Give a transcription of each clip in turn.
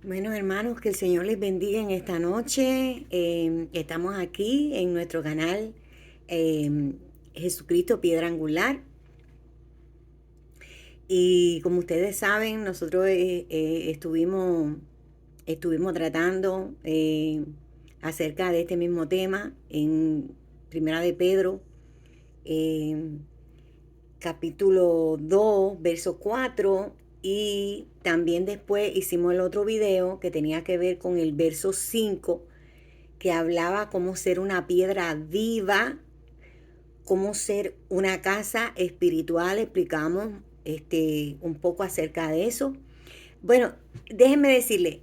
Bueno, hermanos, que el Señor les bendiga en esta noche. Estamos aquí en nuestro canal eh, Jesucristo Piedra Angular. Y como ustedes saben, nosotros estuvimos tratando acerca de este mismo tema en Primera de Pedro, eh, capítulo 2 verso 4, y también después hicimos el otro video que tenía que ver con el verso 5, que hablaba cómo ser una piedra viva, cómo ser una casa espiritual. Explicamos un poco acerca de eso. Bueno, déjenme decirle,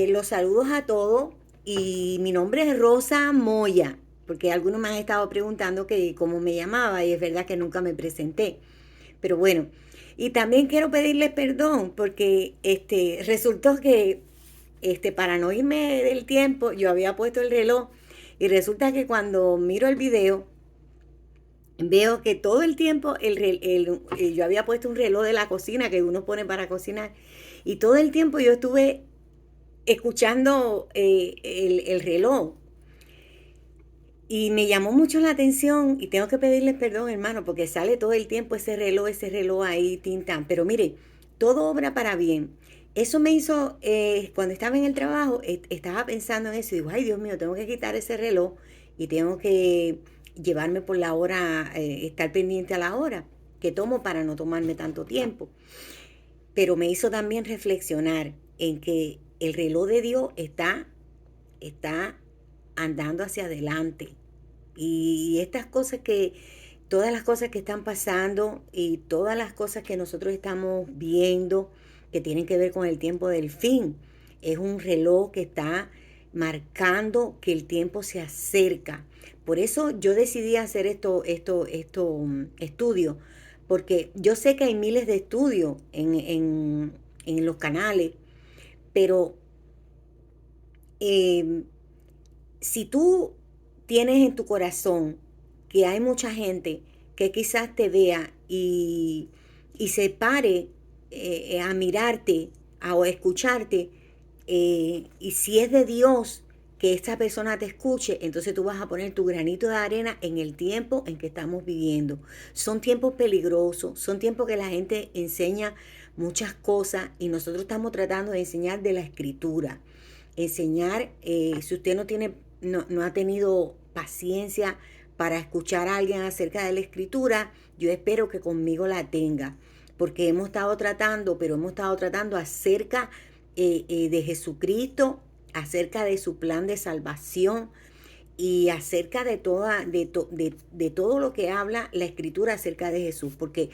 los saludos a todos, y mi nombre es Rosa Moya, porque algunos me han estado preguntando que cómo me llamaba, y es verdad que nunca me presenté. Pero bueno, y también quiero pedirles perdón porque resultó que para no irme del tiempo, yo había puesto el reloj, y resulta que cuando miro el video veo que todo el tiempo yo había puesto un reloj de la cocina que uno pone para cocinar, y todo el tiempo yo estuve escuchando el reloj, y me llamó mucho la atención, y tengo que pedirles perdón, hermano, porque sale todo el tiempo ese reloj ahí, tintan. Pero mire, todo obra para bien. Eso me hizo, cuando estaba en el trabajo, estaba pensando en eso, y digo, ay Dios mío, tengo que quitar ese reloj, y tengo que llevarme por la hora, estar pendiente a la hora que tomo para no tomarme tanto tiempo. Pero me hizo también reflexionar en que el reloj de Dios está andando hacia adelante. Y estas cosas todas las cosas que están pasando y todas las cosas que nosotros estamos viendo que tienen que ver con el tiempo del fin, es un reloj que está marcando que el tiempo se acerca. Por eso yo decidí hacer esto estudios, porque yo sé que hay miles de estudios en los canales, pero eh, si tú tienes en tu corazón que hay mucha gente que quizás te vea y se pare a mirarte, o a escucharte, y si es de Dios que esta persona te escuche, entonces tú vas a poner tu granito de arena en el tiempo en que estamos viviendo. Son tiempos peligrosos, son tiempos que la gente enseña muchas cosas, y nosotros estamos tratando de enseñar de la escritura. Enseñar, si usted no ha tenido paciencia para escuchar a alguien acerca de la escritura, yo espero que conmigo la tenga, porque hemos estado tratando acerca de Jesucristo, acerca de su plan de salvación, y acerca de todo lo que habla la escritura acerca de Jesús, porque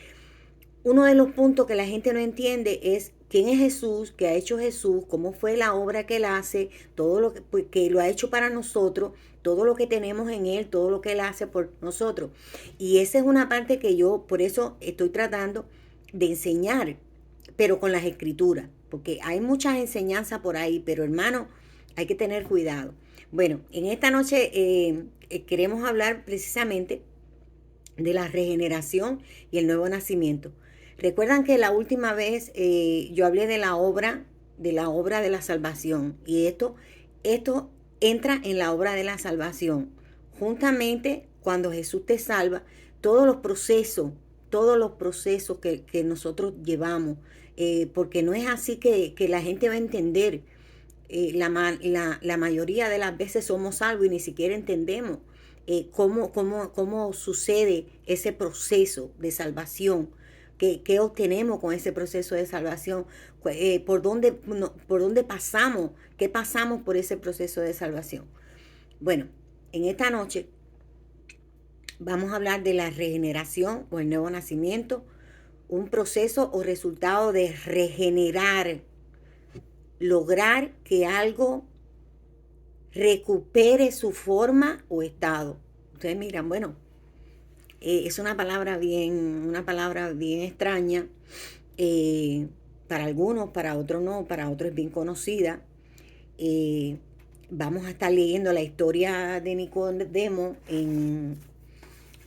uno de los puntos que la gente no entiende es quién es Jesús, qué ha hecho Jesús, cómo fue la obra que él hace, todo lo que lo ha hecho para nosotros, todo lo que tenemos en él, todo lo que él hace por nosotros. Y esa es una parte que yo por eso estoy tratando de enseñar, pero con las escrituras, porque hay muchas enseñanzas por ahí, pero hermano, hay que tener cuidado. Bueno, en esta noche queremos hablar precisamente de la regeneración y el nuevo nacimiento. Recuerdan que la última vez yo hablé de la salvación, y esto entra en la obra de la salvación. Juntamente cuando Jesús te salva, todos los procesos que nosotros llevamos, porque no es así que la gente va a entender. La mayoría de las veces somos salvos y ni siquiera entendemos cómo sucede ese proceso de salvación, qué obtenemos con ese proceso de salvación, por dónde pasamos, qué pasamos por ese proceso de salvación. Bueno, en esta noche vamos a hablar de la regeneración o el nuevo nacimiento, un proceso o resultado de regenerar, lograr que algo recupere su forma o estado. Ustedes miran, bueno, es una palabra bien extraña, eh, para algunos, para otros no, para otros es bien conocida. Eh, Vamos a estar leyendo la historia de Nicodemo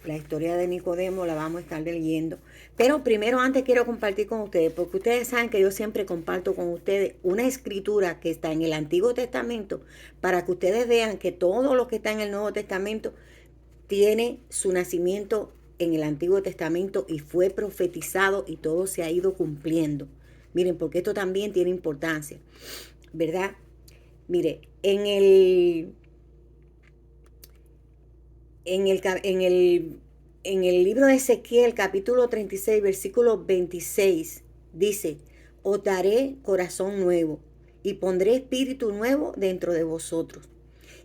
la historia de Nicodemo la vamos a estar leyendo. Pero primero, antes quiero compartir con ustedes, porque ustedes saben que yo siempre comparto con ustedes una escritura que está en el Antiguo Testamento, para que ustedes vean que todo lo que está en el Nuevo Testamento tiene su nacimiento en el Antiguo Testamento y fue profetizado y todo se ha ido cumpliendo. Miren, porque esto también tiene importancia, ¿verdad? Mire, en el libro de Ezequiel, capítulo 36, versículo 26, dice: os daré corazón nuevo y pondré espíritu nuevo dentro de vosotros.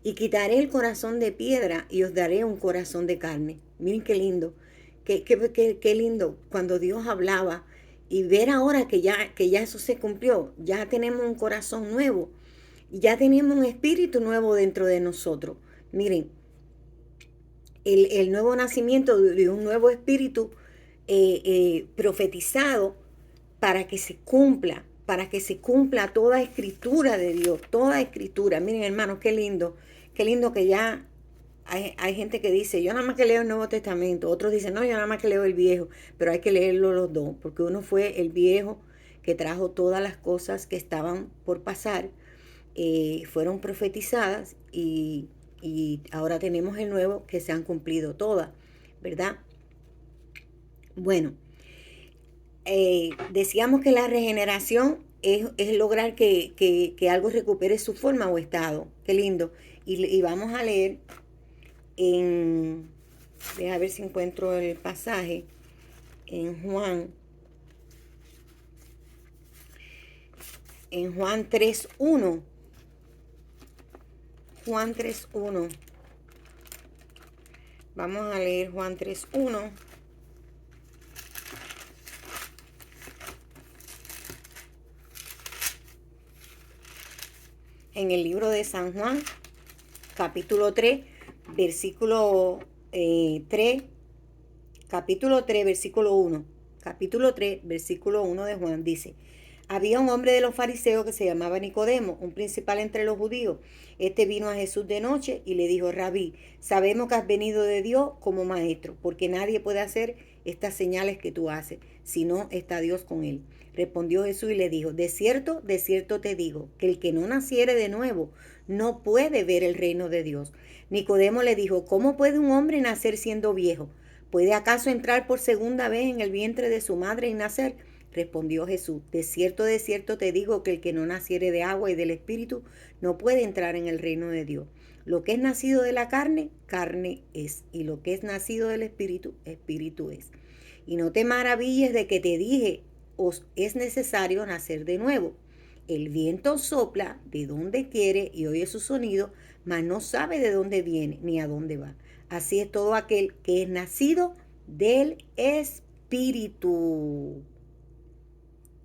Y quitaré el corazón de piedra y os daré un corazón de carne. Miren qué lindo, qué lindo cuando Dios hablaba y ver ahora que ya eso se cumplió. Ya tenemos un corazón nuevo, ya tenemos un espíritu nuevo dentro de nosotros. Miren, el nuevo nacimiento de un nuevo espíritu profetizado para que se cumpla toda escritura de Dios, toda escritura. Miren, hermanos, qué lindo que ya hay gente que dice: yo nada más que leo el Nuevo Testamento. Otros dicen: no, yo nada más que leo el Viejo. Pero hay que leerlo los dos, porque uno fue el Viejo que trajo todas las cosas que estaban por pasar, fueron profetizadas, y ahora tenemos el Nuevo que se han cumplido todas, ¿verdad? Bueno, decíamos que la regeneración es lograr que algo recupere su forma o estado. Qué lindo. Y vamos a leer deja ver si encuentro el pasaje en Juan 3:1. Juan 3:1. Vamos a leer Juan 3:1. En el libro de San Juan, capítulo 3, versículo 3, capítulo 3, versículo 1. Capítulo 3, versículo 1 de Juan dice: había un hombre de los fariseos que se llamaba Nicodemo, un principal entre los judíos. Este vino a Jesús de noche y le dijo: Rabí, sabemos que has venido de Dios como maestro, porque nadie puede hacer estas señales que tú haces, si no está Dios con él. Respondió Jesús y le dijo: de cierto te digo, que el que no naciere de nuevo no puede ver el reino de Dios. Nicodemo le dijo: ¿cómo puede un hombre nacer siendo viejo? ¿Puede acaso entrar por segunda vez en el vientre de su madre y nacer? Respondió Jesús: de cierto te digo, que el que no naciere de agua y del Espíritu no puede entrar en el reino de Dios. Lo que es nacido de la carne, carne es, y lo que es nacido del Espíritu, Espíritu es. Y no te maravilles de que te dije: os es necesario nacer de nuevo. El viento sopla de donde quiere y oye su sonido, mas no sabe de dónde viene ni a dónde va. Así es todo aquel que es nacido del Espíritu.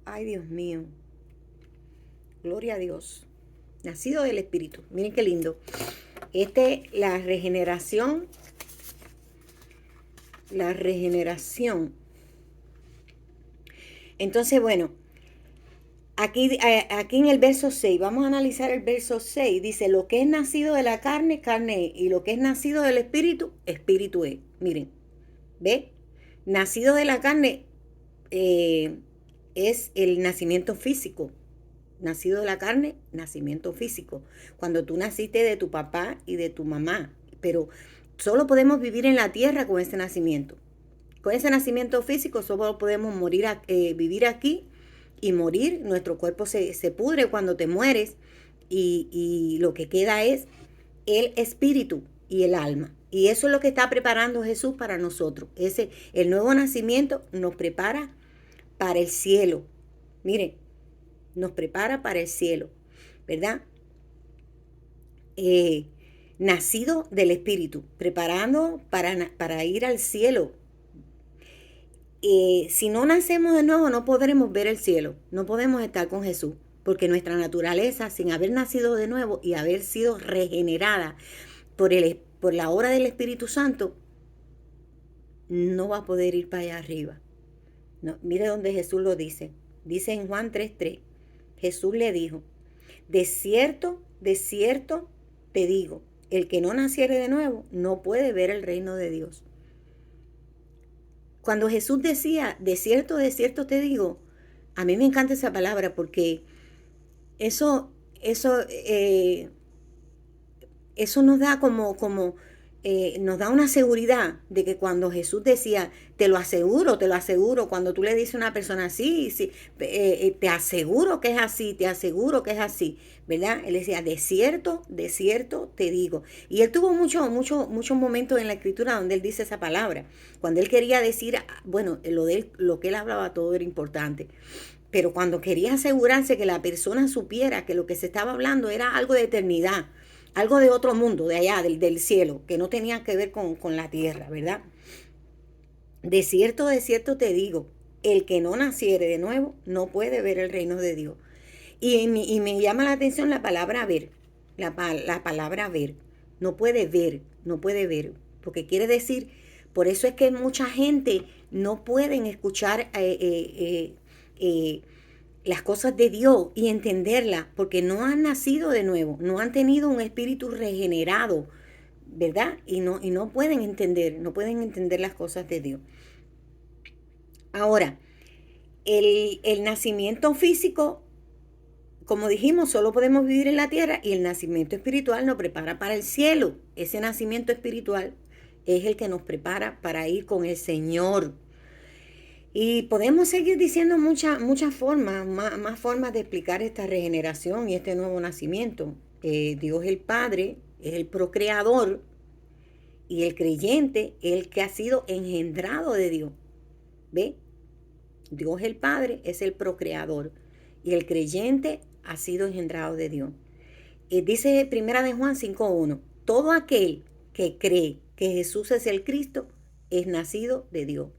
Ay, Dios mío. Gloria a Dios. Nacido del Espíritu. Miren qué lindo. La regeneración. La regeneración. Entonces, bueno, aquí en el verso 6, vamos a analizar el verso 6. Dice: lo que es nacido de la carne, carne es, y lo que es nacido del Espíritu, Espíritu es. Miren, ¿ve? Nacido de la carne es el nacimiento físico. Nacido de la carne, nacimiento físico. Cuando tú naciste de tu papá y de tu mamá. Pero solo podemos vivir en la tierra con ese nacimiento. Con ese nacimiento físico solo podemos vivir aquí y morir. Nuestro cuerpo se pudre cuando te mueres. Y lo que queda es el espíritu y el alma. Y eso es lo que está preparando Jesús para nosotros. El nuevo nacimiento nos prepara para el cielo. Mire, nos prepara para el cielo, ¿verdad? Nacido del Espíritu, preparando para ir al cielo. Si no nacemos de nuevo, no podremos ver el cielo, no podemos estar con Jesús, porque nuestra naturaleza, sin haber nacido de nuevo y haber sido regenerada por la obra del Espíritu Santo, no va a poder ir para allá arriba. No, mire donde Jesús lo dice. Dice en Juan 3:3. Jesús le dijo: de cierto te digo, el que no naciere de nuevo no puede ver el reino de Dios. cuando Jesús decía, de cierto te digo, a mí me encanta esa palabra porque eso, eso, eh, eso nos da nos da una seguridad de que cuando Jesús decía, te lo aseguro, cuando tú le dices a una persona, sí, sí, te aseguro que es así, te aseguro que es así, ¿verdad? Él decía, de cierto te digo. Y él tuvo muchos momentos en la escritura donde él dice esa palabra. Cuando él quería decir, bueno, lo que él hablaba todo era importante. Pero cuando quería asegurarse que la persona supiera que lo que se estaba hablando era algo de eternidad, algo de otro mundo, de allá, del cielo, que no tenía que ver con la tierra, ¿verdad? De cierto te digo, el que no naciere de nuevo no puede ver el reino de Dios. Y me llama la atención la palabra ver, la palabra ver. No puede ver, porque quiere decir, por eso es que mucha gente no pueden escuchar las cosas de Dios y entenderlas, porque no han nacido de nuevo, no han tenido un espíritu regenerado, ¿verdad? Y no pueden entender, no pueden entender las cosas de Dios. Ahora, el nacimiento físico, como dijimos, solo podemos vivir en la tierra, y el nacimiento espiritual nos prepara para el cielo. Ese nacimiento espiritual es el que nos prepara para ir con el Señor. Y podemos seguir diciendo muchas formas, más formas de explicar esta regeneración y este nuevo nacimiento. Dios el Padre es el procreador, y el creyente es el que ha sido engendrado de Dios. ¿Ve? Dios el Padre es el procreador, y el creyente ha sido engendrado de Dios. Dice Primera de Juan 5:1, todo aquel que cree que Jesús es el Cristo es nacido de Dios.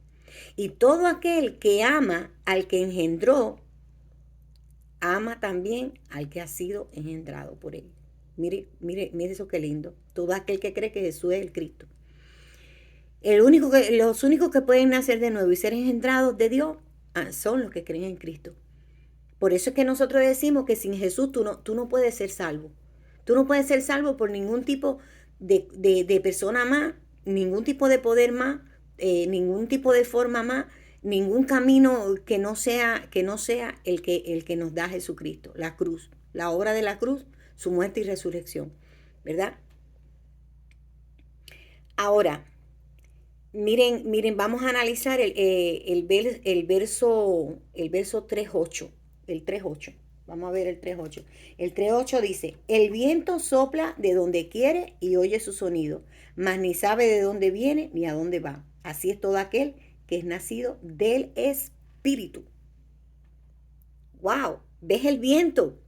Y todo aquel que ama al que engendró, ama también al que ha sido engendrado por él. Mire eso qué lindo. Todo aquel que cree que Jesús es el Cristo. Los únicos que pueden nacer de nuevo y ser engendrados de Dios son los que creen en Cristo. Por eso es que nosotros decimos que sin Jesús tú no puedes ser salvo. Tú no puedes ser salvo por ningún tipo de persona más, ningún tipo de poder más, ningún tipo de forma más, ningún camino que no sea el que nos da Jesucristo, la cruz, la obra de la cruz, su muerte y resurrección, ¿verdad? Ahora, miren, vamos a analizar el verso 3:8, el 3:8. Vamos a ver el 3:8. El 3:8 dice, el viento sopla de donde quiere y oye su sonido, mas ni sabe de dónde viene ni a dónde va. Así es todo aquel que es nacido del Espíritu. ¡Wow! ¿Ves el viento?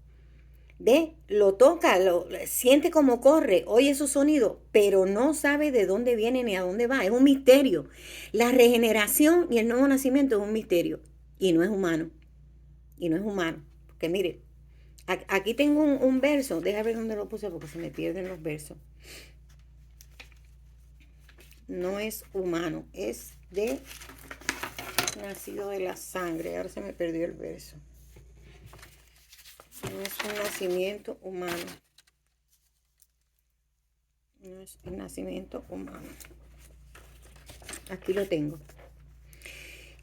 ¿Ve? Lo toca, lo siente como corre, oye su sonido, pero no sabe de dónde viene ni a dónde va. Es un misterio. La regeneración y el nuevo nacimiento es un misterio. Y no es humano. Y no es humano. Porque mire, aquí tengo un verso. Deja ver dónde lo puse porque se me pierden los versos. No es humano. Es nacido de la sangre. Ahora se me perdió el verso. No es un nacimiento humano. No es el nacimiento humano. Aquí lo tengo.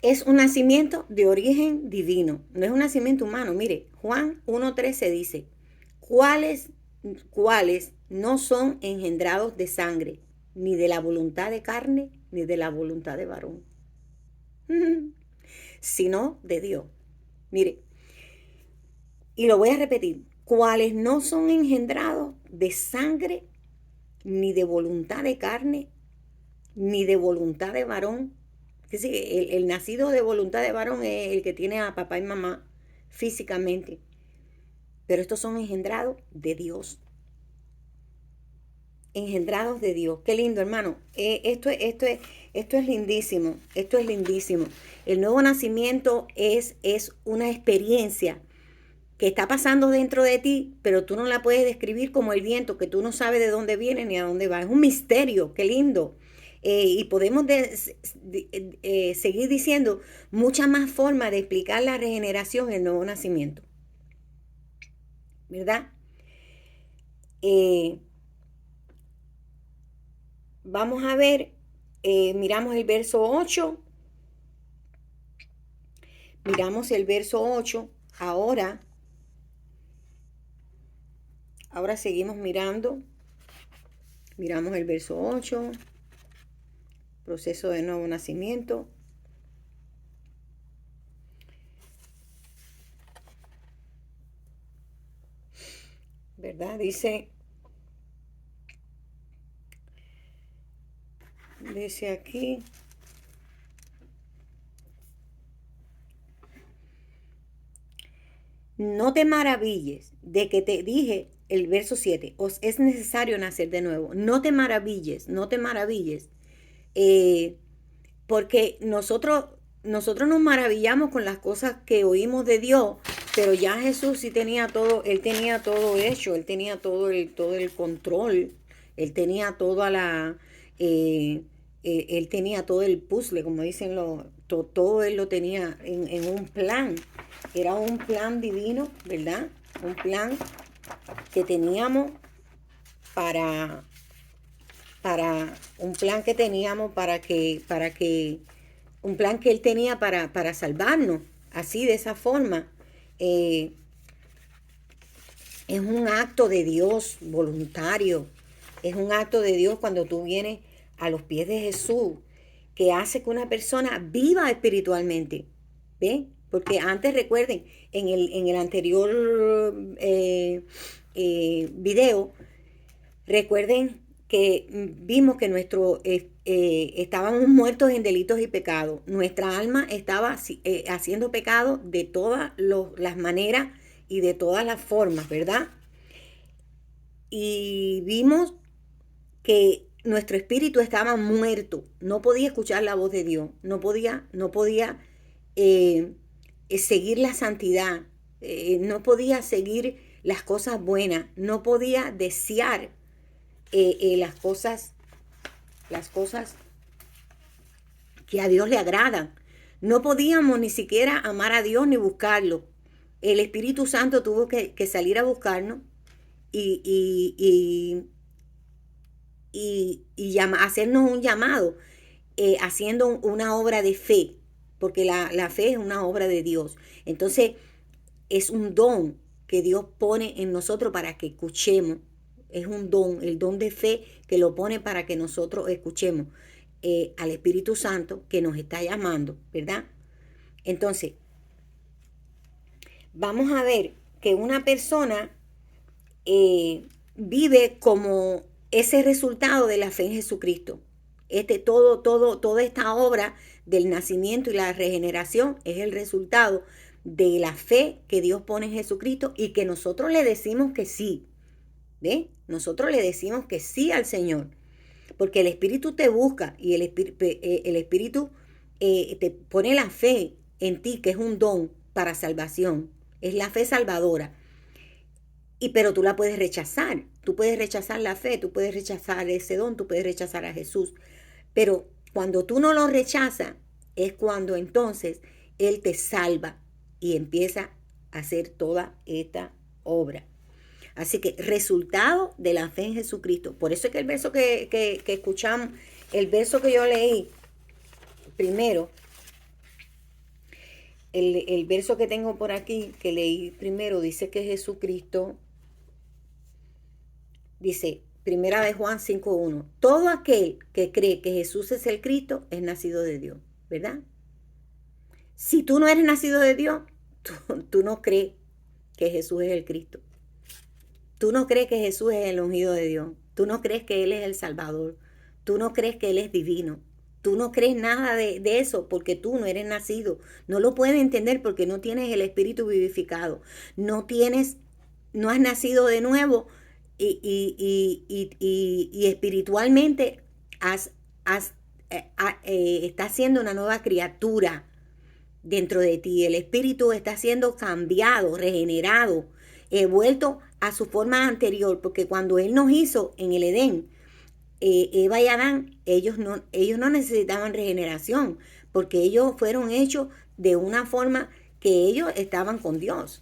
Es un nacimiento de origen divino. No es un nacimiento humano. Mire, Juan 1:13 dice, ¿cuáles no son engendrados de sangre, ni de la voluntad de carne, ni de la voluntad de varón, sino de Dios? Mire, y lo voy a repetir, cuáles no son engendrados de sangre, ni de voluntad de carne, ni de voluntad de varón. Es decir, el nacido de voluntad de varón es el que tiene a papá y mamá físicamente. Pero estos son engendrados de Dios. Engendrados de Dios. Qué lindo, hermano. Esto es lindísimo. Esto es lindísimo. El nuevo nacimiento es una experiencia que está pasando dentro de ti, pero tú no la puedes describir como el viento, que tú no sabes de dónde viene ni a dónde va. Es un misterio, qué lindo. Y podemos seguir diciendo muchas más formas de explicar la regeneración y el nuevo nacimiento, ¿verdad? Vamos a ver, miramos el verso 8 Miramos el verso 8. Ahora seguimos mirando. Miramos el verso 8. Proceso de nuevo nacimiento. ¿Verdad? Dice aquí. No te maravilles de que te dije, el verso 7, os es necesario nacer de nuevo. No te maravilles, porque nosotros nos maravillamos con las cosas que oímos de Dios, pero ya Jesús sí tenía todo, él tenía todo hecho, él tenía todo el control, él tenía toda él tenía todo el puzzle, como dicen todo él lo tenía en un plan. Era un plan divino, ¿verdad? Un plan que teníamos para un plan que teníamos un plan que él tenía para salvarnos, así, de esa forma. Es un acto de Dios voluntario, es un acto de Dios cuando tú vienes a los pies de Jesús, que hace que una persona viva espiritualmente, ¿ve? Porque antes, recuerden, en el anterior video, recuerden que vimos que estábamos muertos en delitos y pecados. Nuestra alma estaba haciendo pecado de todas las maneras y de todas las formas, ¿verdad? Y vimos que nuestro espíritu estaba muerto, no podía escuchar la voz de Dios, no podía seguir la santidad, no podía seguir las cosas buenas, no podía desear las cosas que a Dios le agradan. No podíamos ni siquiera amar a Dios ni buscarlo. El Espíritu Santo tuvo que salir a buscarnos y hacernos un llamado, haciendo una obra de fe, porque la fe es una obra de Dios. Entonces, es un don que Dios pone en nosotros para que escuchemos. Es un don, el don de fe que lo pone para que nosotros escuchemos al Espíritu Santo que nos está llamando, ¿verdad? Entonces, vamos a ver que una persona vive como ese resultado de la fe en Jesucristo. Toda esta obra del nacimiento y la regeneración es el resultado de la fe que Dios pone en Jesucristo y que nosotros le decimos que sí. ¿Ve? Nosotros le decimos que sí al Señor, porque el Espíritu te busca y el Espíritu te pone la fe en ti, que es un don para salvación, es la fe salvadora. Pero tú la puedes rechazar, tú puedes rechazar la fe, tú puedes rechazar ese don, tú puedes rechazar a Jesús. Pero cuando tú no lo rechazas, es cuando entonces Él te salva y empieza a hacer toda esta obra. Así que resultado de la fe en Jesucristo. Por eso es que el verso que escuchamos, el verso que yo leí primero, el verso que tengo por aquí, que leí primero, dice que Jesucristo, dice, primera de Juan 5:1, todo aquel que cree que Jesús es el Cristo es nacido de Dios, ¿verdad? Si tú no eres nacido de Dios, tú no crees que Jesús es el Cristo. Tú no crees que Jesús es el ungido de Dios. Tú no crees que Él es el Salvador. Tú no crees que Él es divino. Tú no crees nada de eso porque tú no eres nacido. No lo puedes entender porque no tienes el Espíritu vivificado. No has nacido de nuevo y espiritualmente estás siendo una nueva criatura dentro de ti. El Espíritu está siendo cambiado, regenerado, vuelto a su forma anterior, porque cuando Él nos hizo en el Edén, Eva y Adán, ellos no necesitaban regeneración, porque ellos fueron hechos de una forma que ellos estaban con Dios.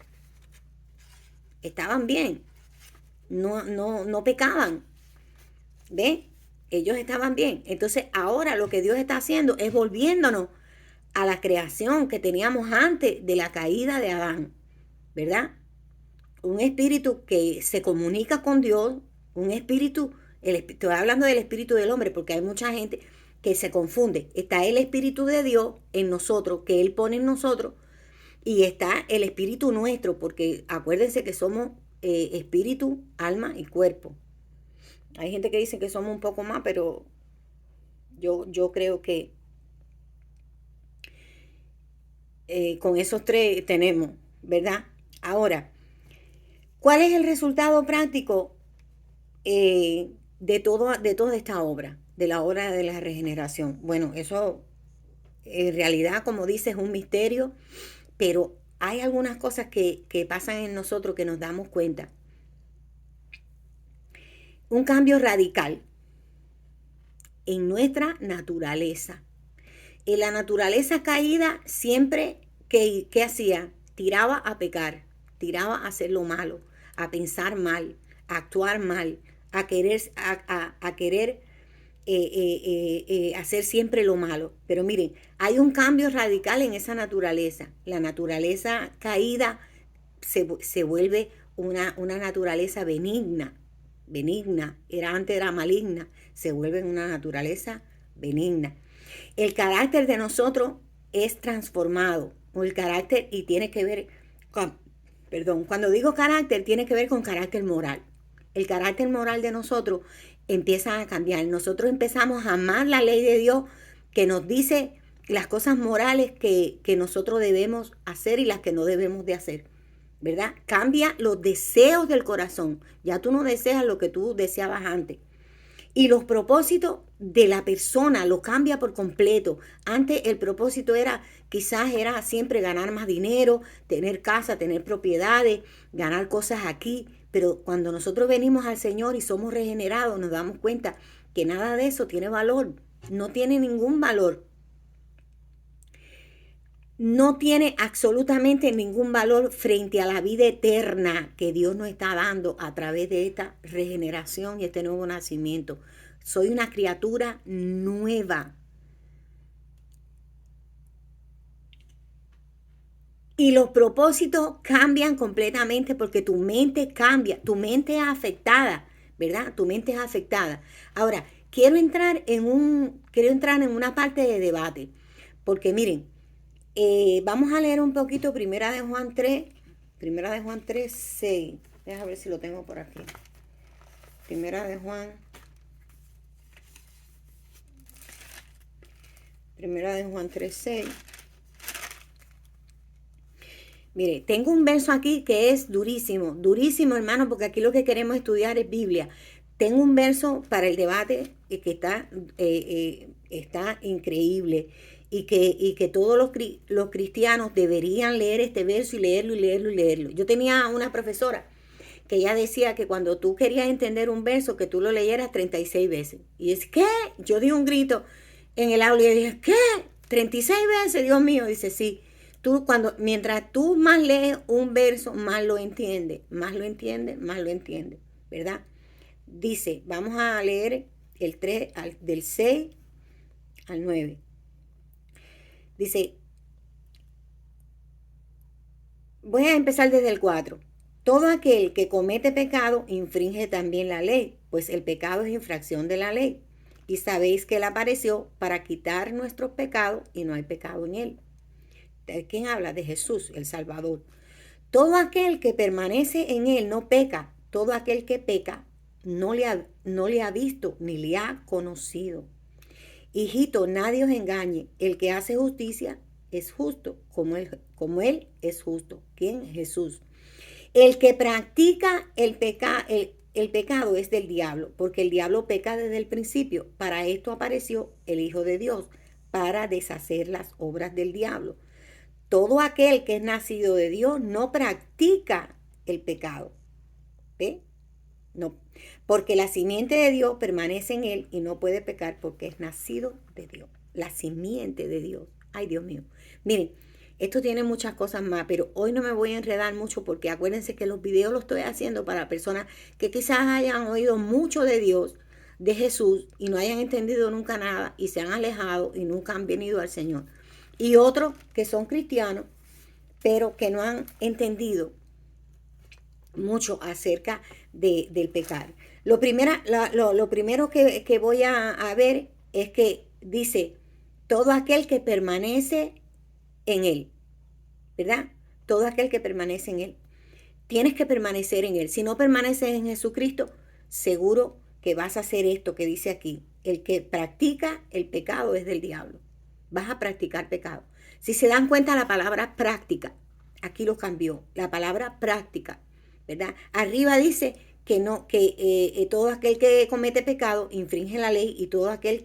Estaban bien, no pecaban. ¿Ve? Ellos estaban bien. Entonces ahora lo que Dios está haciendo es volviéndonos a la creación que teníamos antes de la caída de Adán, ¿verdad? Un espíritu que se comunica con Dios, un espíritu, estoy hablando del espíritu del hombre, porque hay mucha gente que se confunde. Está el espíritu de Dios en nosotros, que Él pone en nosotros, y está el espíritu nuestro, porque acuérdense que somos espíritu, alma y cuerpo. Hay gente que dice que somos un poco más, pero yo creo que con esos tres tenemos, ¿verdad? Ahora, ¿cuál es el resultado práctico de toda esta obra, de la obra de la regeneración? Bueno, eso en realidad, como dice, es un misterio, pero hay algunas cosas que pasan en nosotros que nos damos cuenta. Un cambio radical en nuestra naturaleza. En la naturaleza caída siempre, ¿qué hacía? Tiraba a pecar, tiraba a hacer lo malo, a pensar mal, a actuar mal, a querer hacer siempre lo malo. Pero miren, hay un cambio radical en esa naturaleza. La naturaleza caída se vuelve una naturaleza benigna. Antes era maligna, se vuelve una naturaleza benigna. El carácter de nosotros es transformado, o el carácter, y tiene que ver con, cuando digo carácter, tiene que ver con carácter moral. El carácter moral de nosotros empieza a cambiar. Nosotros empezamos a amar la ley de Dios que nos dice las cosas morales que nosotros debemos hacer y las que no debemos de hacer, ¿verdad? Cambia los deseos del corazón. Ya tú no deseas lo que tú deseabas antes. Y los propósitos de la persona lo cambia por completo. Antes el propósito quizás era siempre ganar más dinero, tener casa, tener propiedades, ganar cosas aquí. Pero cuando nosotros venimos al Señor y somos regenerados, nos damos cuenta que nada de eso tiene valor. No tiene ningún valor. No tiene absolutamente ningún valor frente a la vida eterna que Dios nos está dando a través de esta regeneración y este nuevo nacimiento. Soy una criatura nueva. Y los propósitos cambian completamente porque tu mente cambia, tu mente es afectada, ¿verdad? Tu mente es afectada. Ahora, quiero entrar en una parte de debate, porque miren, vamos a leer un poquito Primera de Juan 3, 6. Déjame ver si lo tengo por aquí. Primera de Juan 3, 6. Mire, tengo un verso aquí que es durísimo, durísimo, hermano, porque aquí lo que queremos estudiar es Biblia. Tengo un verso para el debate que está increíble y que todos los cristianos deberían leer este verso y leerlo. Yo tenía una profesora que ella decía que cuando tú querías entender un verso, que tú lo leyeras 36 veces. Y es, ¿qué? Yo di un grito en el aula y dije, ¿qué? 36 veces, Dios mío. Dice, sí. Mientras tú más lees un verso, más lo entiendes, ¿verdad? Dice, vamos a leer el 3, del 6 al 9. Dice, voy a empezar desde el 4. Todo aquel que comete pecado infringe también la ley, pues el pecado es infracción de la ley. Y sabéis que Él apareció para quitar nuestros pecados y no hay pecado en Él. ¿De quién habla? De Jesús, el Salvador. Todo aquel que permanece en Él no peca. Todo aquel que peca no le ha visto ni le ha conocido. Hijito, nadie os engañe. El que hace justicia es justo, como él es justo. ¿Quién? Jesús. El que practica el pecado es del diablo, porque el diablo peca desde el principio. Para esto apareció el Hijo de Dios, para deshacer las obras del diablo. Todo aquel que es nacido de Dios no practica el pecado. ¿Ve? No, porque la simiente de Dios permanece en él y no puede pecar porque es nacido de Dios. La simiente de Dios. Ay, Dios mío. Miren, esto tiene muchas cosas más, pero hoy no me voy a enredar mucho porque acuérdense que los videos los estoy haciendo para personas que quizás hayan oído mucho de Dios, de Jesús, y no hayan entendido nunca nada y se han alejado y nunca han venido al Señor. y otros que son cristianos, pero que no han entendido mucho acerca del pecar. Lo primero que voy a ver es que dice, todo aquel que permanece en él, ¿verdad? Todo aquel que permanece en él. Tienes que permanecer en él. Si no permaneces en Jesucristo, seguro que vas a hacer esto que dice aquí. El que practica el pecado es del diablo. Vas a practicar pecado. Si se dan cuenta, la palabra práctica, aquí lo cambió. La palabra práctica, ¿verdad? Arriba dice que no, que todo aquel que comete pecado infringe la ley, y todo aquel el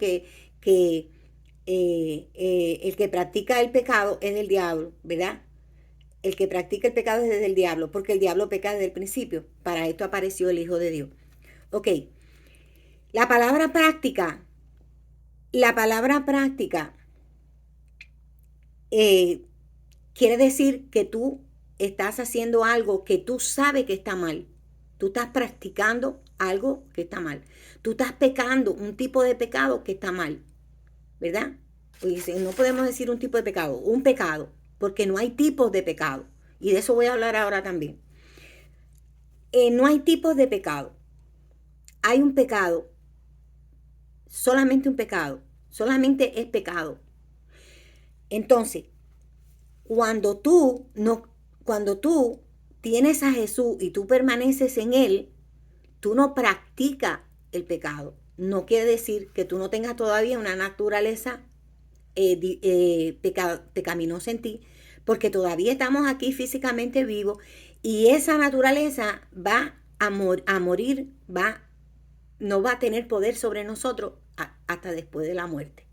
que practica el pecado es del diablo, ¿verdad? El que practica el pecado es desde el diablo, porque el diablo peca desde el principio. Para esto apareció el Hijo de Dios. Ok, la palabra práctica quiere decir que tú estás haciendo algo que tú sabes que está mal. Tú estás practicando algo que está mal. Tú estás pecando un tipo de pecado que está mal, ¿verdad? No podemos decir un tipo de pecado, un pecado, porque no hay tipos de pecado. Y de eso voy a hablar ahora también. No hay tipos de pecado. Hay un pecado, solamente un pecado, solamente es pecado. Entonces, cuando tú tienes a Jesús y tú permaneces en él, tú no practicas el pecado. No quiere decir que tú no tengas todavía una naturaleza pecaminosa en ti, porque todavía estamos aquí físicamente vivos, y esa naturaleza va a morir, no va a tener poder sobre nosotros hasta después de la muerte.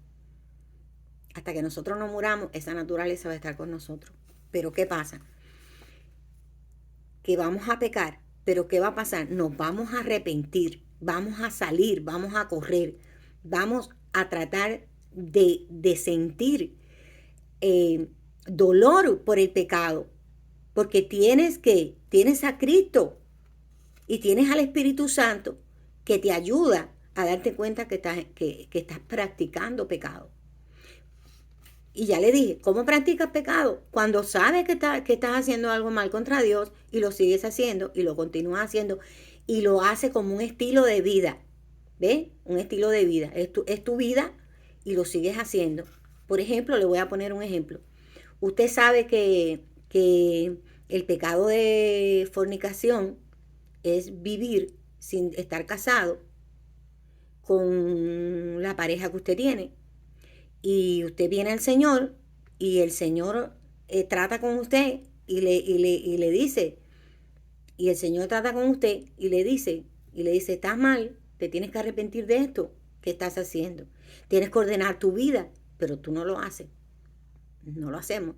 Hasta que nosotros no muramos, esa naturaleza va a estar con nosotros. Pero ¿qué pasa? Que vamos a pecar, pero ¿qué va a pasar? Nos vamos a arrepentir, vamos a salir, vamos a correr, vamos a tratar de sentir dolor por el pecado, porque tienes a Cristo y tienes al Espíritu Santo que te ayuda a darte cuenta que estás practicando pecado. Y ya le dije, ¿cómo practicas pecado? Cuando sabes que estás haciendo algo mal contra Dios y lo sigues haciendo y lo continúas haciendo y lo haces como un estilo de vida. ¿Ves? Un estilo de vida. Es tu vida y lo sigues haciendo. Por ejemplo, le voy a poner un ejemplo. Usted sabe que el pecado de fornicación es vivir sin estar casado con la pareja que usted tiene. Y usted viene al Señor y el Señor trata con usted y le dice, y el Señor trata con usted y le dice, estás mal, te tienes que arrepentir de esto que estás haciendo. Tienes que ordenar tu vida, pero tú no lo haces. No lo hacemos.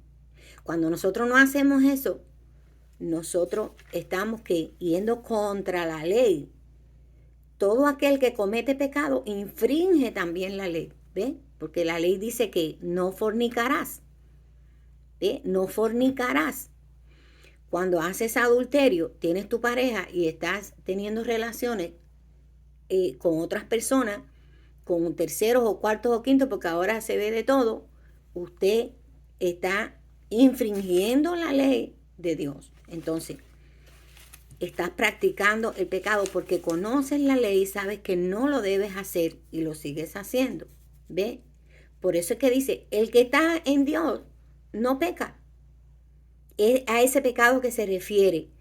Cuando nosotros no hacemos eso, nosotros estamos yendo contra la ley. Todo aquel que comete pecado infringe también la ley, ¿ves? Porque la ley dice que no fornicarás, ¿ves? No fornicarás. Cuando haces adulterio, tienes tu pareja y estás teniendo relaciones con otras personas, con terceros o cuartos o quintos, porque ahora se ve de todo, usted está infringiendo la ley de Dios. Entonces, estás practicando el pecado porque conoces la ley y sabes que no lo debes hacer y lo sigues haciendo. ¿Ve? Por eso es que dice, el que está en Dios no peca. Es a ese pecado que se refiere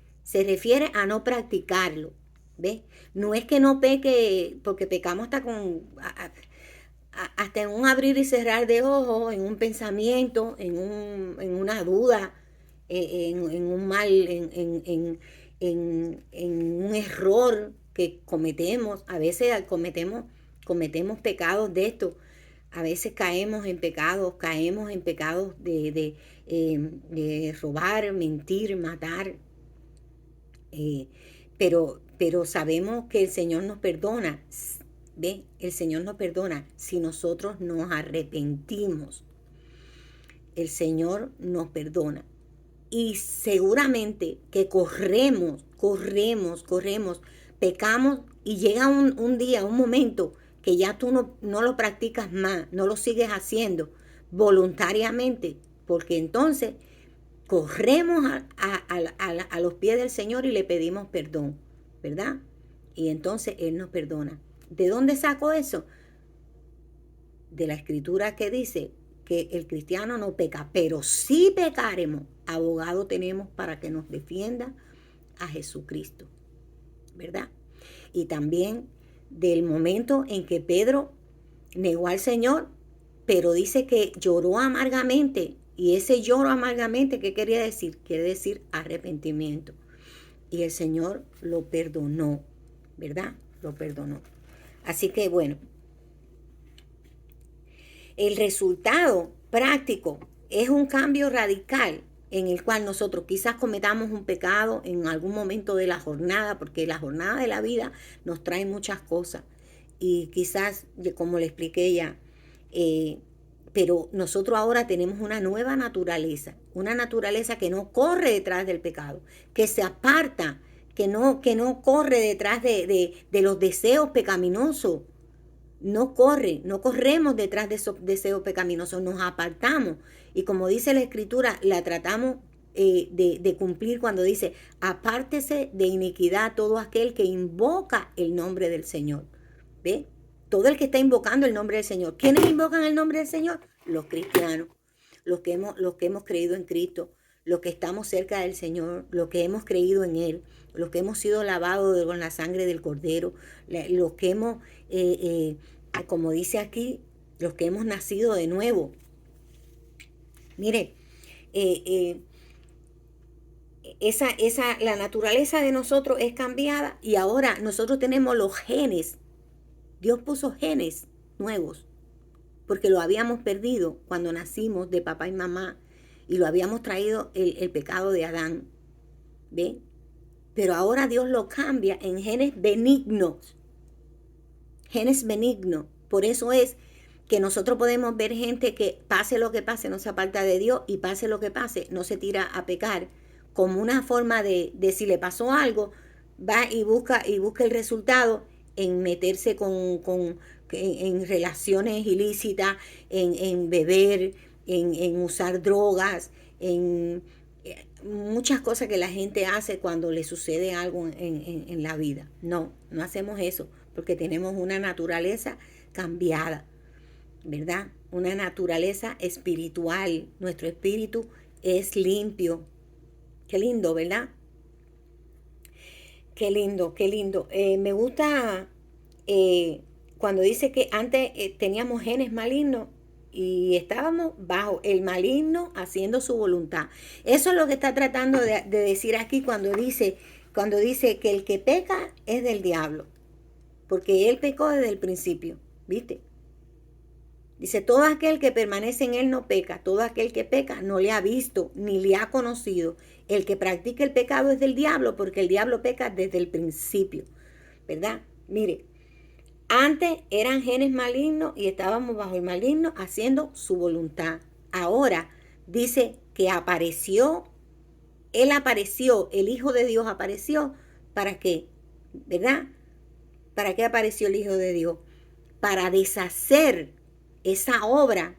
a no practicarlo. ¿Ve? No es que no peque, porque pecamos hasta en un abrir y cerrar de ojos, en un pensamiento, en una duda, en un mal, en un error que cometemos. A veces cometemos pecados de esto. A veces caemos en pecados de robar, mentir, matar. Pero sabemos que el Señor nos perdona. ¿Ve? El Señor nos perdona si nosotros nos arrepentimos. El Señor nos perdona. Y seguramente que corremos, pecamos y llega un día, un momento que ya tú no lo practicas más, no lo sigues haciendo, voluntariamente, porque entonces corremos a los pies del Señor y le pedimos perdón, ¿verdad? Y entonces Él nos perdona. ¿De dónde saco eso? De la escritura que dice que el cristiano no peca, pero si pecaremos, abogado tenemos para que nos defienda a Jesucristo, ¿verdad? Y también del momento en que Pedro negó al Señor, pero dice que lloró amargamente. Y ese lloro amargamente, ¿qué quería decir? Quiere decir arrepentimiento. Y el Señor lo perdonó, ¿verdad? Lo perdonó. Así que bueno, el resultado práctico es un cambio radical en el cual nosotros quizás cometamos un pecado en algún momento de la jornada, porque la jornada de la vida nos trae muchas cosas. Y quizás, como le expliqué ya, pero nosotros ahora tenemos una nueva naturaleza, una naturaleza que no corre detrás del pecado, que se aparta, que no corre detrás de los deseos pecaminosos. No corremos detrás de esos deseos pecaminosos, nos apartamos. Y como dice la Escritura, la tratamos de cumplir cuando dice, apártese de iniquidad todo aquel que invoca el nombre del Señor. ¿Ve? Todo el que está invocando el nombre del Señor. ¿Quiénes invocan el nombre del Señor? Los cristianos, los que hemos creído en Cristo, los que estamos cerca del Señor, los que hemos creído en Él, los que hemos sido lavados con la sangre del Cordero, los que hemos, como dice aquí, los que hemos nacido de nuevo. Mire, la naturaleza de nosotros es cambiada y ahora nosotros tenemos los genes. Dios puso genes nuevos, porque lo habíamos perdido cuando nacimos de papá y mamá y lo habíamos traído el pecado de Adán. ¿Ve? Pero ahora Dios lo cambia en genes benignos. Genes benignos. Por eso es que nosotros podemos ver gente que pase lo que pase, no se aparta de Dios, y pase lo que pase, no se tira a pecar, como una forma de si le pasó algo, va y busca el resultado en meterse en relaciones ilícitas, en beber, en usar drogas, en muchas cosas que la gente hace cuando le sucede algo en la vida. No hacemos eso, porque tenemos una naturaleza cambiada, ¿verdad? Una naturaleza espiritual. Nuestro espíritu es limpio. Qué lindo, ¿verdad? Qué lindo, qué lindo. Me gusta cuando dice que antes teníamos genes malignos y estábamos bajo el maligno haciendo su voluntad. Eso es lo que está tratando de decir aquí cuando dice que el que peca es del diablo, porque él pecó desde el principio, ¿viste? Dice, todo aquel que permanece en él no peca, todo aquel que peca no le ha visto ni le ha conocido. El que practica el pecado es del diablo, porque el diablo peca desde el principio, ¿verdad? Mire, antes eran genes malignos y estábamos bajo el maligno haciendo su voluntad. Ahora dice que Él apareció, el Hijo de Dios apareció. ¿Para qué? ¿Verdad? ¿Para qué apareció el Hijo de Dios? Para deshacer esa obra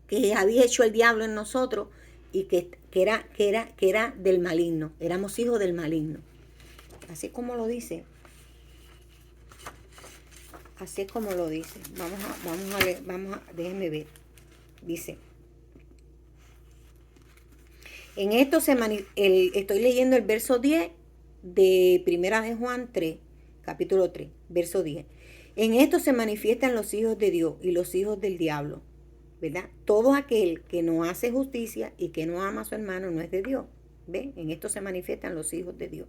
que había hecho el diablo en nosotros y que era del maligno. Éramos hijos del maligno. Así como lo dice. Así es como lo dice. Vamos a ver, déjenme ver. Dice. En esto estoy leyendo el verso 10 de Primera de Juan 3, capítulo 3, verso 10. En esto se manifiestan los hijos de Dios y los hijos del diablo, ¿verdad? Todo aquel que no hace justicia y que no ama a su hermano no es de Dios. ¿Ven? En esto se manifiestan los hijos de Dios.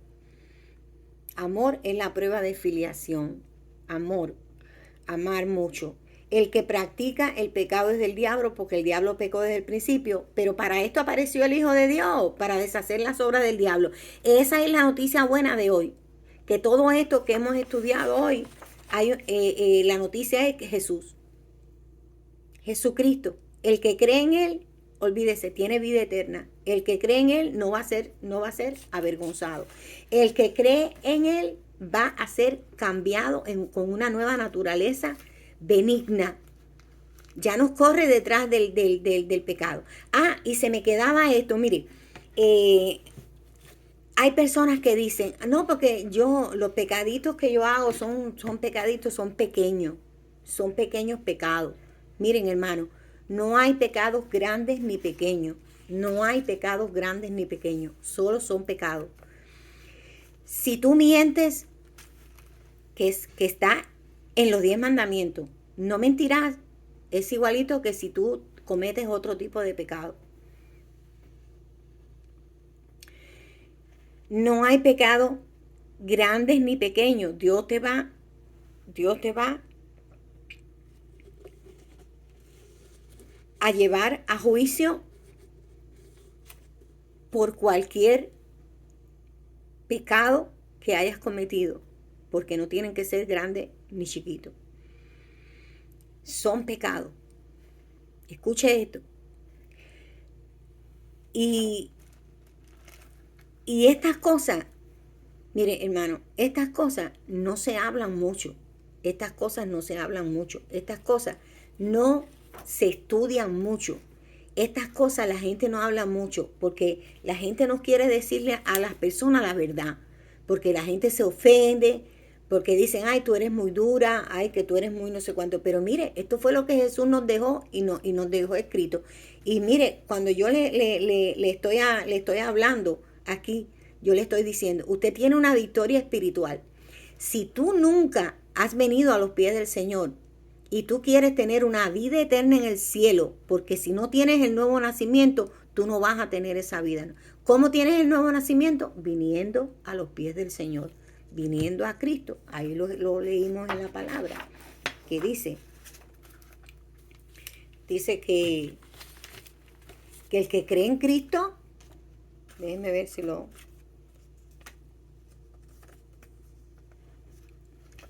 Amor es la prueba de filiación. Amor, amar mucho. El que practica el pecado es del diablo, porque el diablo pecó desde el principio, pero para esto apareció el Hijo de Dios, para deshacer las obras del diablo. Esa es la noticia buena de hoy, que todo esto que hemos estudiado hoy, la noticia es que Jesucristo, el que cree en Él, olvídese, tiene vida eterna. El que cree en Él no va a ser avergonzado. El que cree en Él va a ser cambiado con una nueva naturaleza benigna, Ya nos corre detrás del pecado. Ah, y se me quedaba esto, mire, hay personas que dicen, no, porque los pecaditos que yo hago son pecaditos, son pequeños pecados. Miren, hermano, no hay pecados grandes ni pequeños, no hay pecados grandes ni pequeños, solo son pecados. Si tú mientes, que está en los 10 mandamientos, no mentirás, es igualito que si tú cometes otro tipo de pecado. No hay pecado grandes ni pequeños. Dios te va a llevar a juicio por cualquier pecado que hayas cometido, porque no tienen que ser grandes ni chiquitos. Son pecados. Escuche esto. Y estas cosas, mire, hermano, estas cosas no se hablan mucho. Estas cosas no se hablan mucho. Estas cosas no se estudian mucho. Estas cosas la gente no habla mucho porque la gente no quiere decirle a las personas la verdad. Porque la gente se ofende, porque dicen, ay, tú eres muy dura, ay, que tú eres muy no sé cuánto. Pero mire, esto fue lo que Jesús nos dejó y nos dejó escrito. Y mire, cuando yo le estoy hablando aquí, yo le estoy diciendo, usted tiene una victoria espiritual. Si tú nunca has venido a los pies del Señor y tú quieres tener una vida eterna en el cielo, porque si no tienes el nuevo nacimiento, tú no vas a tener esa vida. ¿Cómo tienes el nuevo nacimiento? Viniendo a los pies del Señor, viniendo a Cristo. Ahí lo leímos en la palabra, que dice que el que cree en Cristo, déjenme ver si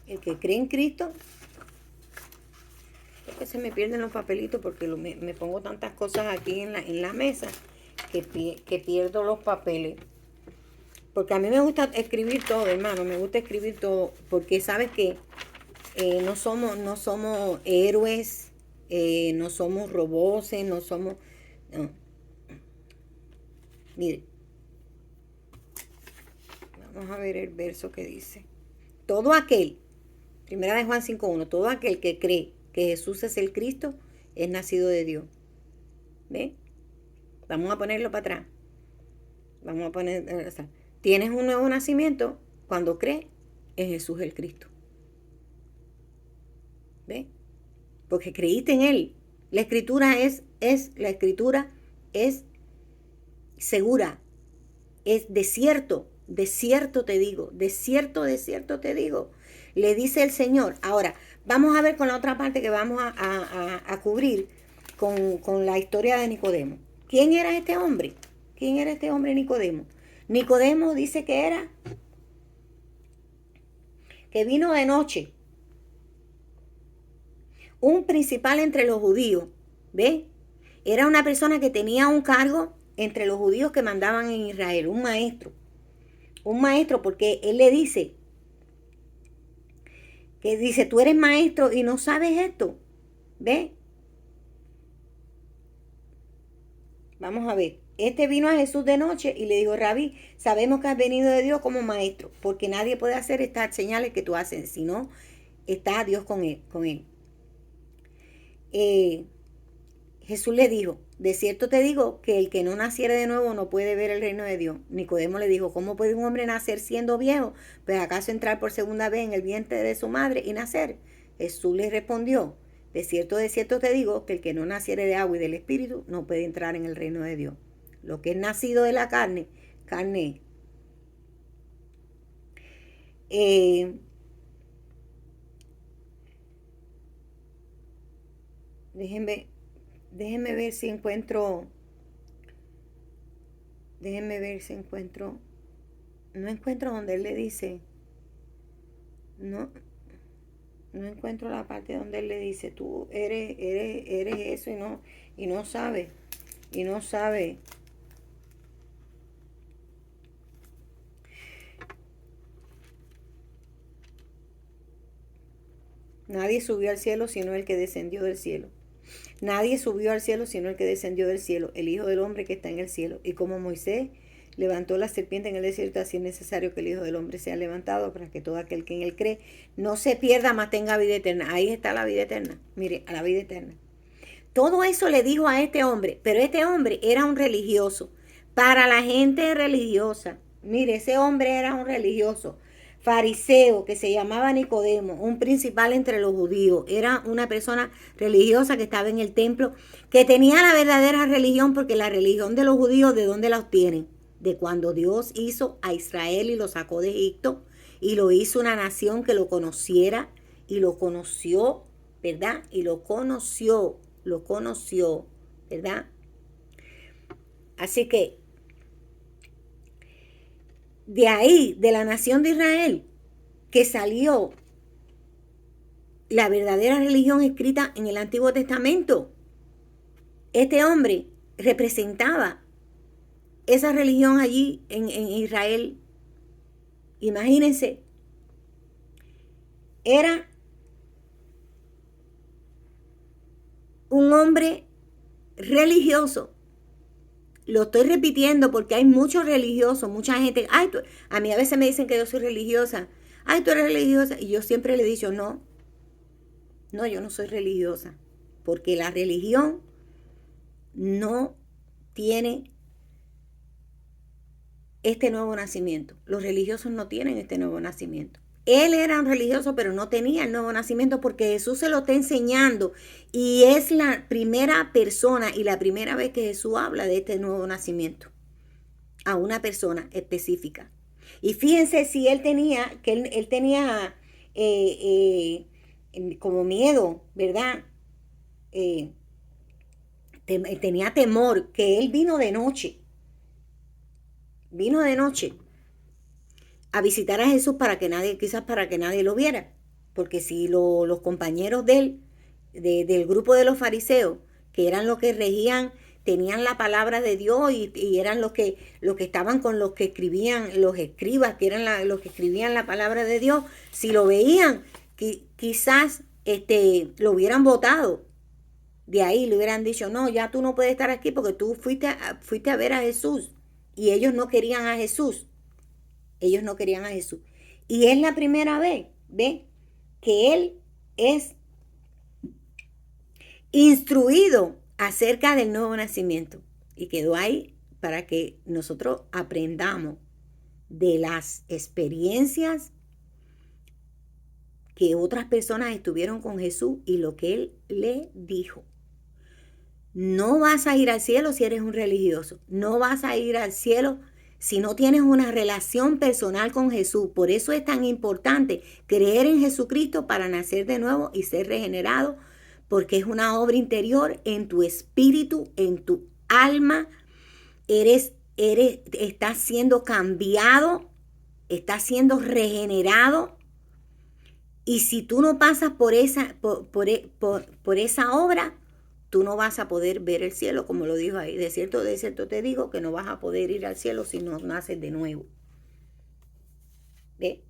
el que cree en Cristo, es que se me pierden los papelitos porque me pongo tantas cosas aquí en la mesa que pierdo los papeles. Porque a mí me gusta escribir todo, hermano, me gusta escribir todo, porque sabes que no somos héroes, no somos robots, no somos... No. Mire, vamos a ver el verso que dice. Todo aquel, primera de Juan 5:1, todo aquel que cree que Jesús es el Cristo, es nacido de Dios. ¿Ve? Vamos a ponerlo para atrás. Vamos a poner, o sea, tienes un nuevo nacimiento cuando crees en Jesús el Cristo. ¿Ve? Porque creíste en Él. La escritura la escritura es segura. Es de cierto te digo, de cierto te digo. Le dice el Señor. Ahora, vamos a ver con la otra parte que vamos a cubrir con la historia de Nicodemo. ¿Quién era este hombre? ¿Quién era este hombre Nicodemo? Nicodemo dice que vino de noche. Un principal entre los judíos, ¿ve? Era una persona que tenía un cargo entre los judíos que mandaban en Israel, un maestro. Un maestro porque él le dice, tú eres maestro y no sabes esto, ¿ve? Vamos a ver. Este vino a Jesús de noche y le dijo, Rabí, sabemos que has venido de Dios como maestro, porque nadie puede hacer estas señales que tú haces, sino está Dios con él. Jesús le dijo, de cierto te digo que el que no naciere de nuevo no puede ver el reino de Dios. Nicodemo le dijo, ¿cómo puede un hombre nacer siendo viejo? Pues acaso entrar por segunda vez en el vientre de su madre y nacer. Jesús le respondió, de cierto te digo que el que no naciere de agua y del espíritu no puede entrar en el reino de Dios. Lo que es nacido de la carne es. Déjenme ver si encuentro. Déjenme ver si encuentro. No encuentro donde él le dice. No encuentro la parte donde él le dice, tú eres eso y no sabes. Y no sabe. Nadie subió al cielo sino el que descendió del cielo. Nadie subió al cielo sino el que descendió del cielo, el Hijo del Hombre que está en el cielo. Y como Moisés levantó la serpiente en el desierto, así es necesario que el Hijo del Hombre sea levantado para que todo aquel que en él cree no se pierda, mas tenga vida eterna. Ahí está la vida eterna. Mire, a la vida eterna. Todo eso le dijo a este hombre, pero este hombre era un religioso. Para la gente religiosa, mire, ese hombre era un religioso, fariseo, que se llamaba Nicodemo, un principal entre los judíos. Era una persona religiosa que estaba en el templo, que tenía la verdadera religión, porque la religión de los judíos, ¿de dónde la obtienen? De cuando Dios hizo a Israel y lo sacó de Egipto y lo hizo una nación que lo conociera y lo conoció, ¿verdad? Y lo conoció, ¿verdad? Así que de ahí, de la nación de Israel, que salió la verdadera religión escrita en el Antiguo Testamento. Este hombre representaba esa religión allí en Israel. Imagínense, era un hombre religioso. Lo estoy repitiendo porque hay muchos religiosos, mucha gente. Ay, a mí a veces me dicen que yo soy religiosa. Ay, tú eres religiosa. Y yo siempre le he dicho, no, yo no soy religiosa. Porque la religión no tiene este nuevo nacimiento. Los religiosos no tienen este nuevo nacimiento. Él era un religioso, pero no tenía el nuevo nacimiento porque Jesús se lo está enseñando y es la primera persona y la primera vez que Jesús habla de este nuevo nacimiento a una persona específica. Y fíjense si él tenía, que él tenía como miedo, ¿verdad? Tenía temor, que él vino de noche a visitar a Jesús quizás para que nadie lo viera. Porque si los compañeros de él, del grupo de los fariseos, que eran los que regían, tenían la palabra de Dios y eran los que estaban con los que escribían, los escribas, que eran los que escribían la palabra de Dios, si lo veían, quizás lo hubieran votado. De ahí le hubieran dicho, no, ya tú no puedes estar aquí porque tú fuiste a ver a Jesús. Y ellos no querían a Jesús. Ellos no querían a Jesús. Y es la primera vez, ¿ve? Que él es instruido acerca del nuevo nacimiento. Y quedó ahí para que nosotros aprendamos de las experiencias que otras personas estuvieron con Jesús y lo que él le dijo. No vas a ir al cielo si eres un religioso. No vas a ir al cielo si no tienes una relación personal con Jesús. Por eso es tan importante creer en Jesucristo para nacer de nuevo y ser regenerado, porque es una obra interior en tu espíritu, en tu alma. Estás siendo cambiado, estás siendo regenerado. Y si tú no pasas por esa obra, tú no vas a poder ver el cielo, como lo dijo ahí. De cierto te digo que no vas a poder ir al cielo si no naces de nuevo. ¿Ve?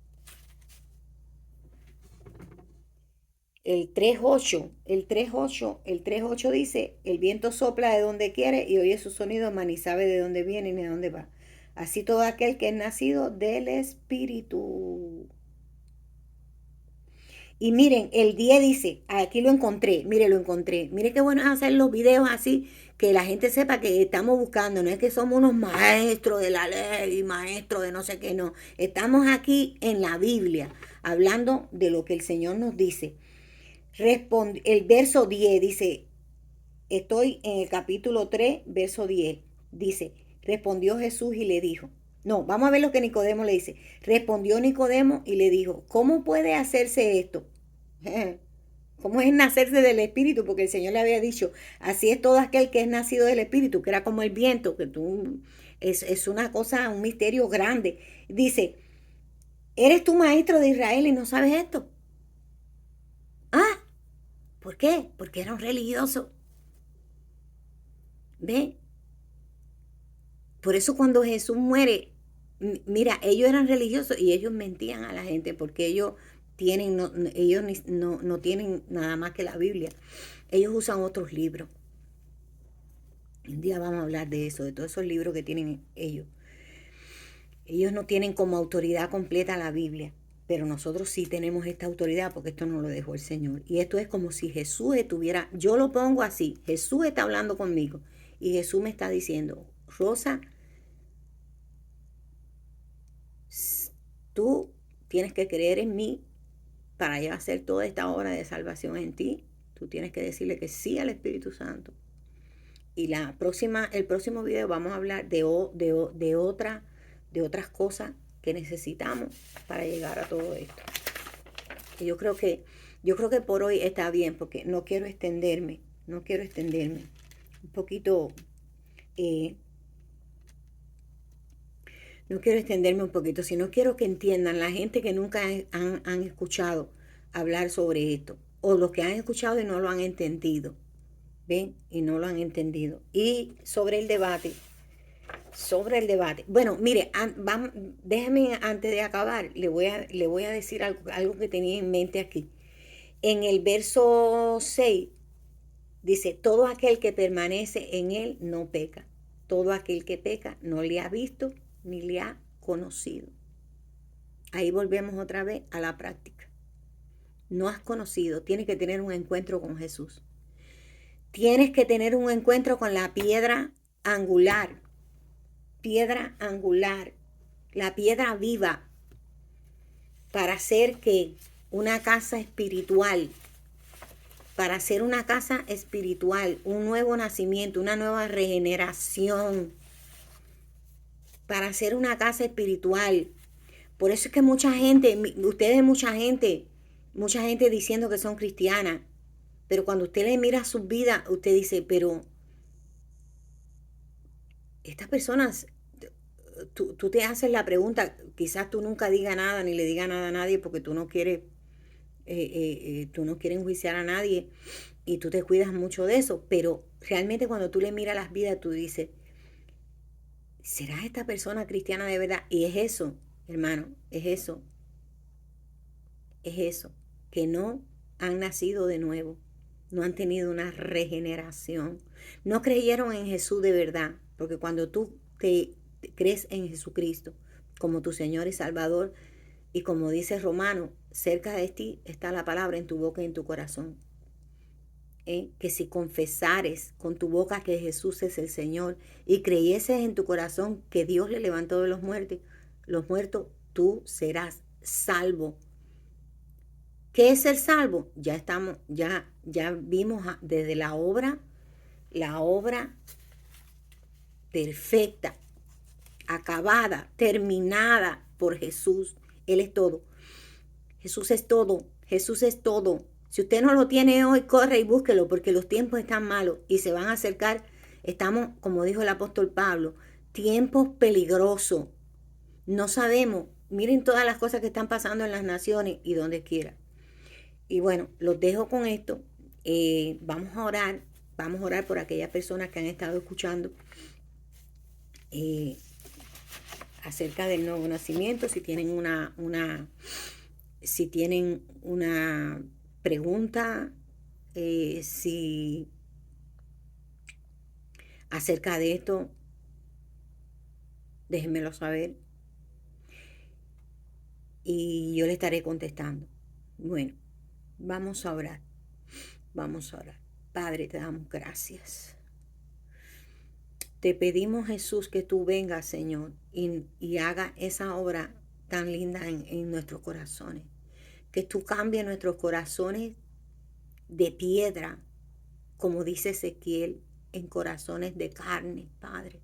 El 3.8 dice, el viento sopla de donde quiere y oye su sonido, mas ni sabe de dónde viene ni de dónde va. Así todo aquel que es nacido del Espíritu. Y miren, el 10 dice, aquí lo encontré. Mire qué bueno es hacer los videos así, que la gente sepa que estamos buscando. No es que somos unos maestros de la ley, maestros de no sé qué, no. Estamos aquí en la Biblia, hablando de lo que el Señor nos dice. El verso 10 dice, estoy en el capítulo 3, verso 10. Dice, respondió Jesús y le dijo, no, vamos a ver lo que Nicodemo le dice. Respondió Nicodemo y le dijo, ¿cómo puede hacerse esto? ¿Cómo es nacerse del Espíritu? Porque el Señor le había dicho, así es todo aquel que es nacido del Espíritu, que era como el viento, que es una cosa, un misterio grande. Dice, ¿eres tú maestro de Israel y no sabes esto? Ah, ¿por qué? Porque era un religioso. ¿Ve? Por eso cuando Jesús muere, mira, ellos eran religiosos y ellos mentían a la gente porque ellos no tienen nada más que la Biblia. Ellos usan otros libros. Un día vamos a hablar de eso, de todos esos libros que tienen ellos. Ellos no tienen como autoridad completa la Biblia, pero nosotros sí tenemos esta autoridad porque esto nos lo dejó el Señor. Y esto es como si Jesús estuviera, yo lo pongo así, Jesús está hablando conmigo y Jesús me está diciendo, Rosa, tú tienes que creer en mí para yo hacer toda esta obra de salvación en ti. Tú tienes que decirle que sí al Espíritu Santo. Y el próximo video vamos a hablar de otras cosas que necesitamos para llegar a todo esto. Y yo creo que por hoy está bien, porque no quiero extenderme. Un poquito, no quiero extenderme un poquito, sino quiero que entiendan la gente que nunca han escuchado hablar sobre esto, o los que han escuchado y no lo han entendido. ¿Ven? Y no lo han entendido. Y sobre el debate. Bueno, mire, déjeme antes de acabar, le voy a decir algo que tenía en mente aquí. En el verso 6 dice, todo aquel que permanece en él no peca. Todo aquel que peca no le ha visto ni le ha conocido. Ahí volvemos otra vez a la práctica. No has conocido, tienes que tener un encuentro con Jesús. Tienes que tener un encuentro con la piedra angular, la piedra viva, para hacer que una casa espiritual, un nuevo nacimiento, una nueva regeneración, para hacer una casa espiritual. Por eso es que mucha gente diciendo que son cristianas, pero cuando usted le mira sus vidas, usted dice, pero estas personas, tú te haces la pregunta, quizás tú nunca digas nada ni le digas nada a nadie porque tú no quieres enjuiciar a nadie y tú te cuidas mucho de eso, pero realmente cuando tú le miras las vidas, tú dices, ¿será esta persona cristiana de verdad? Y es eso, hermano, es eso, que no han nacido de nuevo. No han tenido una regeneración. No creyeron en Jesús de verdad. Porque cuando tú te crees en Jesucristo como tu Señor y Salvador, y como dice Romano, cerca de ti está la palabra en tu boca y en tu corazón. Que si confesares con tu boca que Jesús es el Señor y creyeses en tu corazón que Dios le levantó de los muertos, tú serás salvo. ¿Qué es el salvo? Ya vimos desde la obra perfecta, acabada, terminada por Jesús. Él es todo. Jesús es todo. Si usted no lo tiene hoy, corre y búsquelo, porque los tiempos están malos y se van a acercar. Estamos, como dijo el apóstol Pablo, tiempos peligrosos. No sabemos. Miren todas las cosas que están pasando en las naciones y donde quiera. Y bueno, los dejo con esto. Vamos a orar por aquellas personas que han estado escuchando acerca del nuevo nacimiento. Si tienen una pregunta, acerca de esto, déjenmelo saber y yo le estaré contestando. Bueno, vamos a orar. Padre, te damos gracias. Te pedimos, Jesús, que tú vengas, Señor, y haga esa obra tan linda en nuestros corazones. Que tú cambies nuestros corazones de piedra, como dice Ezequiel, en corazones de carne, Padre.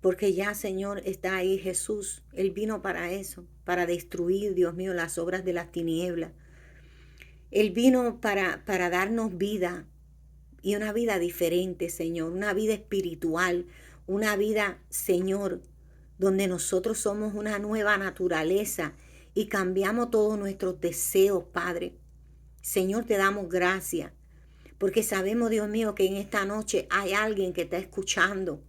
Porque ya, Señor, está ahí Jesús. Él vino para eso, para destruir, Dios mío, las obras de las tinieblas. Él vino para darnos vida, y una vida diferente, Señor, una vida espiritual, una vida, Señor, donde nosotros somos una nueva naturaleza y cambiamos todos nuestros deseos, Padre. Señor, te damos gracias, porque sabemos, Dios mío, que en esta noche hay alguien que está escuchando.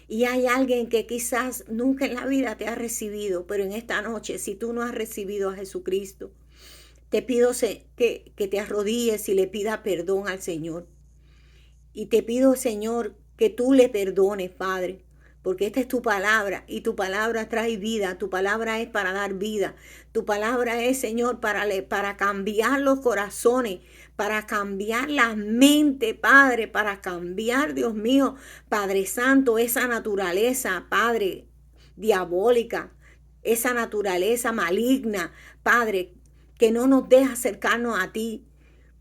Y hay alguien que quizás nunca en la vida te ha recibido, pero en esta noche, si tú no has recibido a Jesucristo, te pido que te arrodilles y le pidas perdón al Señor. Y te pido, Señor, que tú le perdones, Padre, porque esta es tu palabra y tu palabra trae vida, tu palabra es para dar vida, tu palabra es, Señor, para cambiar los corazones, para cambiar la mente, Padre, para cambiar, Dios mío, Padre Santo, esa naturaleza, Padre, diabólica, esa naturaleza maligna, Padre, que no nos deja acercarnos a ti.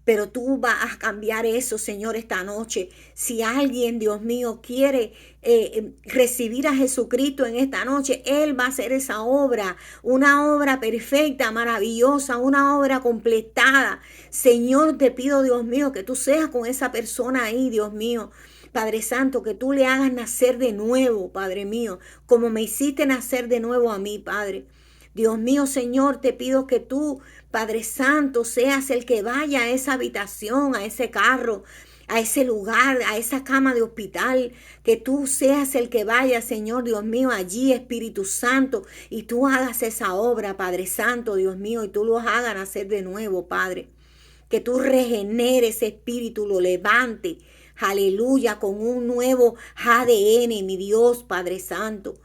Pero tú vas a cambiar eso, Señor, esta noche. Si alguien, Dios mío, quiere recibir a Jesucristo en esta noche, Él va a hacer esa obra, una obra perfecta, maravillosa, una obra completada. Señor, te pido, Dios mío, que tú seas con esa persona ahí, Dios mío. Padre Santo, que tú le hagas nacer de nuevo, Padre mío, como me hiciste nacer de nuevo a mí, Padre. Dios mío, Señor, te pido que tú, Padre Santo, seas el que vaya a esa habitación, a ese carro, a ese lugar, a esa cama de hospital, que tú seas el que vaya, Señor, Dios mío, allí, Espíritu Santo, y tú hagas esa obra, Padre Santo, Dios mío, y tú los hagas nacer de nuevo, Padre. Que tú regeneres ese espíritu, lo levante, aleluya, con un nuevo ADN, mi Dios, Padre Santo.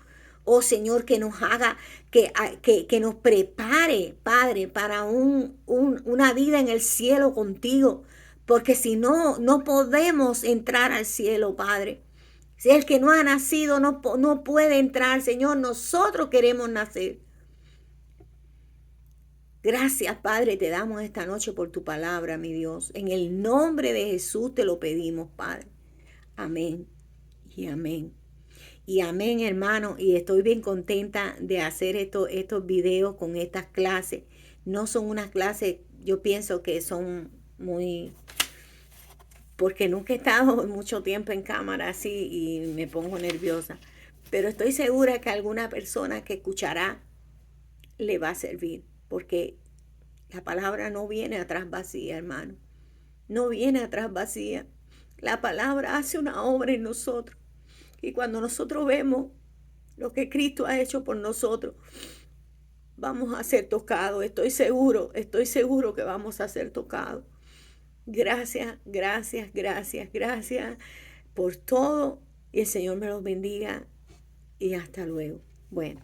Oh Señor, que nos haga, que nos prepare, Padre, para una vida en el cielo contigo. Porque si no, no podemos entrar al cielo, Padre. Si el que no ha nacido no puede entrar, Señor, nosotros queremos nacer. Gracias, Padre, te damos esta noche por tu palabra, mi Dios. En el nombre de Jesús te lo pedimos, Padre. Amén y amén. Y amén, hermano, y estoy bien contenta de hacer estos videos con estas clases. No son unas clases, yo pienso que son muy, porque nunca he estado mucho tiempo en cámara así y me pongo nerviosa. Pero estoy segura que a alguna persona que escuchará le va a servir, porque la palabra no viene atrás vacía, hermano. No viene atrás vacía. La palabra hace una obra en nosotros. Y cuando nosotros vemos lo que Cristo ha hecho por nosotros, vamos a ser tocados. Estoy seguro que vamos a ser tocados. Gracias, gracias, gracias, gracias por todo. Y el Señor me los bendiga. Y hasta luego. Bueno.